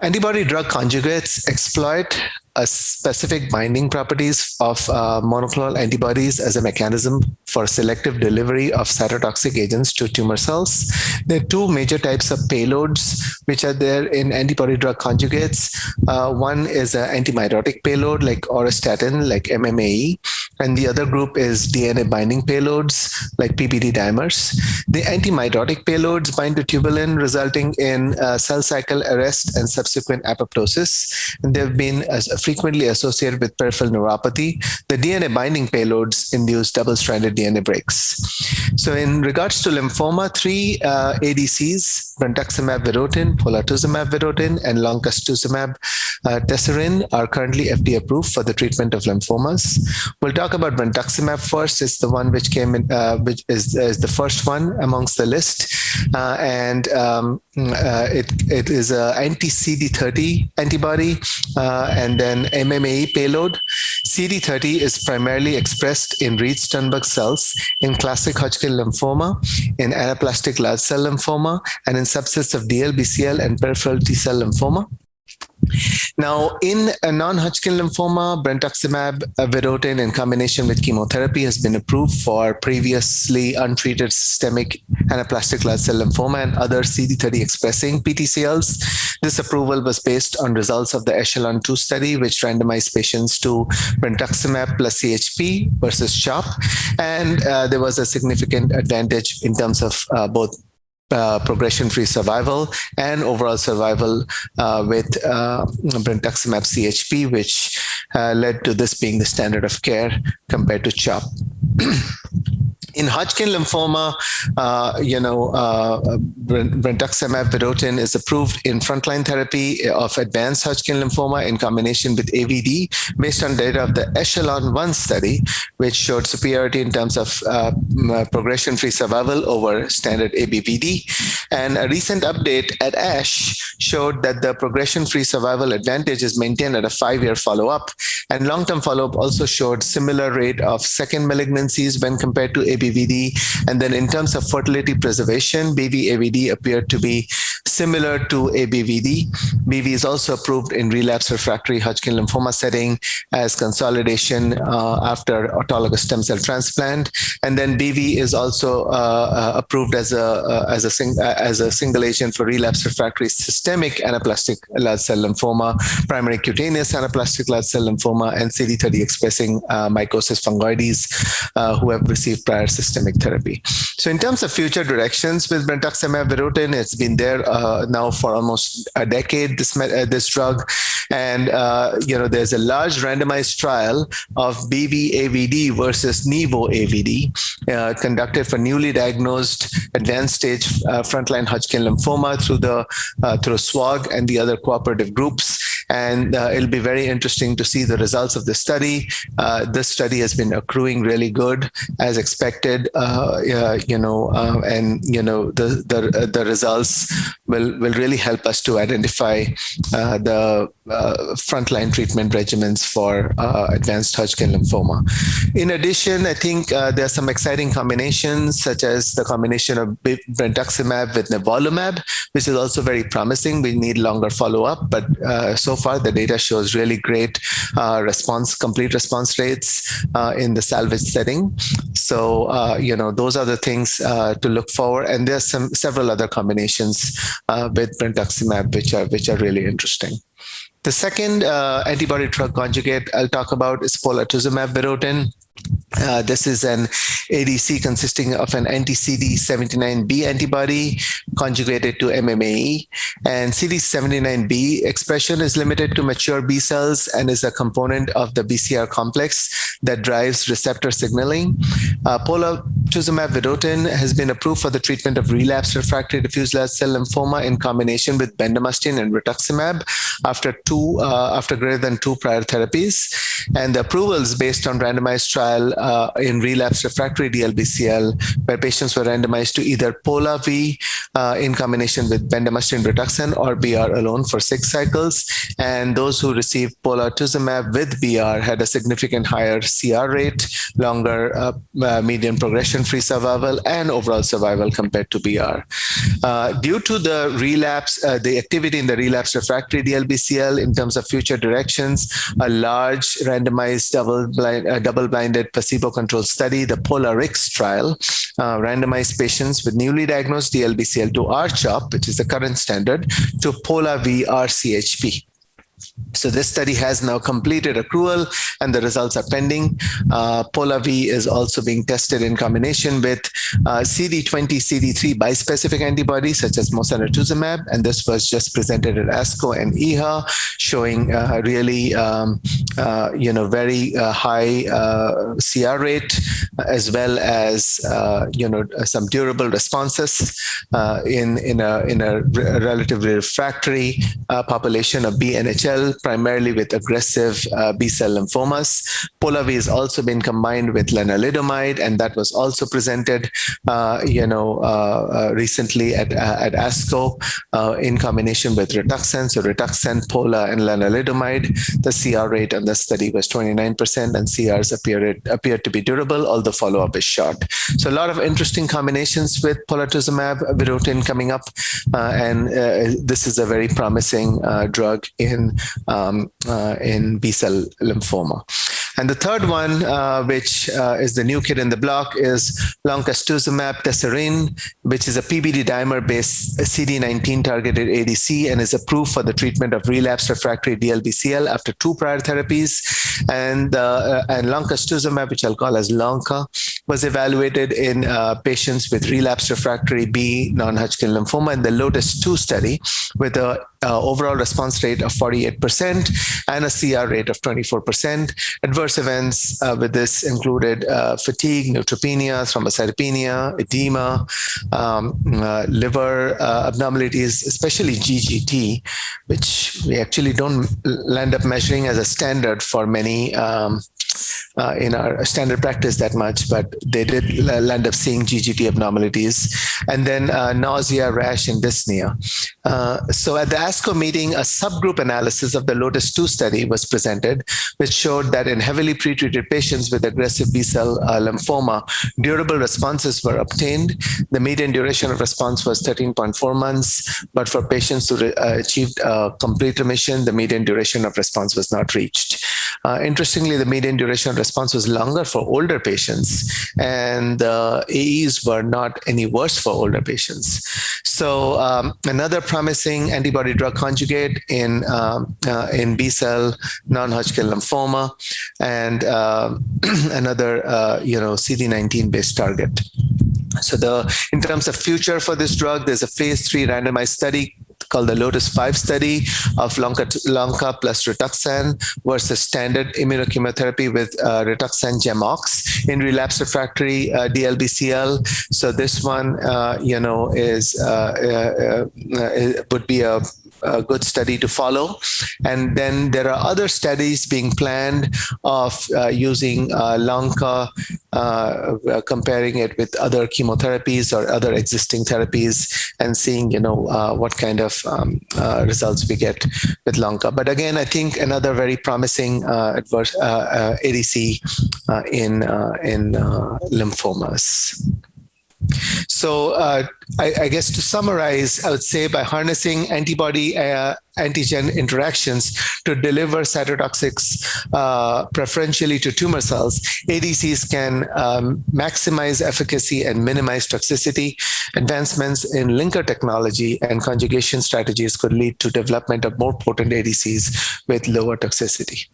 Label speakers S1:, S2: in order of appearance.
S1: Antibody drug conjugates exploit a specific binding properties of monoclonal antibodies as a mechanism for selective delivery of cytotoxic agents to tumor cells. There are two major types of payloads which are there in antibody drug conjugates. One is an antimitotic payload like auristatin, like MMAE, and the other group is DNA binding payloads like PBD dimers. The antimitotic payloads bind to tubulin, resulting in cell cycle arrest and subsequent apoptosis. And they've been frequently associated with peripheral neuropathy. The DNA binding payloads induce double-stranded DNA breaks. So in regards to lymphoma, three ADCs, brentuximab vedotin, polatuzumab vedotin, and loncastuximab tesirine are currently FDA approved for the treatment of lymphomas. We'll talk about brentuximab first. It's the one which came in, which is the first one amongst the list. It is an anti-CD30 antibody and then MMAE payload. CD30 is primarily expressed in Reed-Sternberg cells in classic Hodgkin lymphoma, in anaplastic large cell lymphoma, and in subsets of DLBCL and peripheral T-cell lymphoma. Now, in a non-Hodgkin lymphoma, brentuximab vedotin in combination with chemotherapy has been approved for previously untreated systemic anaplastic large cell lymphoma and other CD30 expressing PTCLs. This approval was based on results of the Echelon-2 study, which randomized patients to brentuximab plus CHP versus CHOP, and there was a significant advantage in terms of both progression-free survival and overall survival with brentuximab CHP, which led to this being the standard of care compared to CHOP. In Hodgkin lymphoma, brentuximab vedotin is approved in frontline therapy of advanced Hodgkin lymphoma in combination with AVD based on data of the Echelon-1 study, which showed superiority in terms of progression-free survival over standard ABVD. And a recent update at ASH showed that the progression-free survival advantage is maintained at a 5-year follow-up. And long-term follow-up also showed similar rate of second malignancies when compared to ABVD. And then in terms of fertility preservation, BV-AVD appeared to be similar to ABVD. BV is also approved in relapse refractory Hodgkin lymphoma setting as consolidation after autologous stem cell transplant. And then BV is also approved as a single agent for relapse refractory systemic anaplastic large cell lymphoma, primary cutaneous anaplastic large cell lymphoma, and CD30 expressing mycosis fungoides who have received prior systemic therapy. So in terms of future directions with brentuximab vedotin, it's been there now for almost a decade, this drug. And, there's a large randomized trial of BV-AVD versus Nivo-AVD conducted for newly diagnosed advanced stage frontline Hodgkin lymphoma through SWOG and the other cooperative groups. And it'll be very interesting to see the results of the study. This study has been accruing really good as expected, the results will really help us to identify the frontline treatment regimens for advanced Hodgkin lymphoma. In addition, I think there are some exciting combinations, such as the combination of brentuximab with nivolumab, which is also very promising. We need longer follow-up, but so far the data shows really great complete response rates in the salvage setting. So, those are the things to look for. And there's several other combinations with brentuximab, which are really interesting. The second antibody drug conjugate I'll talk about is polatuzumab vedotin. This is an ADC consisting of an anti-CD79B antibody conjugated to MMAE. And CD79B expression is limited to mature B cells and is a component of the BCR complex that drives receptor signaling. Polatuzumab vedotin has been approved for the treatment of relapsed refractory diffuse large cell lymphoma in combination with bendamustine and rituximab after greater than 2 prior therapies. And the approval is based on randomized trial trial in relapsed refractory DLBCL, where patients were randomized to either Pola-V in combination with bendamustine Rituxan or BR alone for 6 cycles. And those who received polatuzumab with BR had a significant higher CR rate, longer median progression-free survival, and overall survival compared to BR. Due to the relapse, the activity in the relapsed refractory DLBCL in terms of future directions, a large randomized double-blinded placebo-controlled study, the POLARIX trial, randomized patients with newly diagnosed DLBCL to R-CHOP, which is the current standard, to Pola-V R-CHP. So this study has now completed accrual and the results are pending. Pola-V is also being tested in combination with CD20, CD3 bispecific antibodies such as mosunetuzumab, and this was just presented at ASCO and EHA, showing really, very high CR rate as well as, some durable responses in a relatively refractory population of BNHL, primarily with aggressive B-cell lymphomas. Pola-V has also been combined with lenalidomide, and that was also presented, recently at ASCO in combination with Rituxan. So Rituxan, Pola, and lenalidomide. The CR rate on the study was 29%, and CRs appeared to be durable, although follow-up is short. So a lot of interesting combinations with polatuzumab vedotin coming up, and this is a very promising drug in B-cell lymphoma. And the third one, which is the new kid in the block, is loncastuximab tesirine, which is a PBD dimer-based CD19 targeted ADC and is approved for the treatment of relapsed refractory DLBCL after 2 prior therapies. And loncastuximab, which I'll call as Lonca, was evaluated in patients with relapsed refractory B non-Hodgkin lymphoma in the LOTUS-2 study with a overall response rate of 48% and a CR rate of 24%. Adverse events with this included fatigue, neutropenia, thrombocytopenia, edema, liver abnormalities, especially GGT, which we actually don't land up measuring as a standard for many in our standard practice that much, but they did land up seeing GGT abnormalities, and then nausea, rash, and dyspnea. So at the ASCO meeting, a subgroup analysis of the LOTUS-2 study was presented, which showed that in heavily pretreated patients with aggressive B-cell lymphoma, durable responses were obtained. The median duration of response was 13.4 months, but for patients who achieved complete remission, the median duration of response was not reached. Interestingly, the median duration of response was longer for older patients, and the AEs were not any worse for older patients. So another promising antibody drug conjugate in B-cell non-Hodgkin lymphoma, and another CD19-based target. So in terms of future for this drug, there's a phase 3 randomized study called the LOTUS-5 study of Lonca plus Rituxan versus standard immunochemotherapy with Rituxan GemOx in relapsed refractory DLBCL. So this one, would be a good study to follow. And then there are other studies being planned of using Lonca, comparing it with other chemotherapies or other existing therapies and seeing, what kind of results we get with Lonca. But again, I think another very promising ADC in lymphomas. So I guess to summarize, I would say by harnessing antibody antigen interactions to deliver cytotoxics preferentially to tumor cells, ADCs can maximize efficacy and minimize toxicity. Advancements in linker technology and conjugation strategies could lead to development of more potent ADCs with lower toxicity.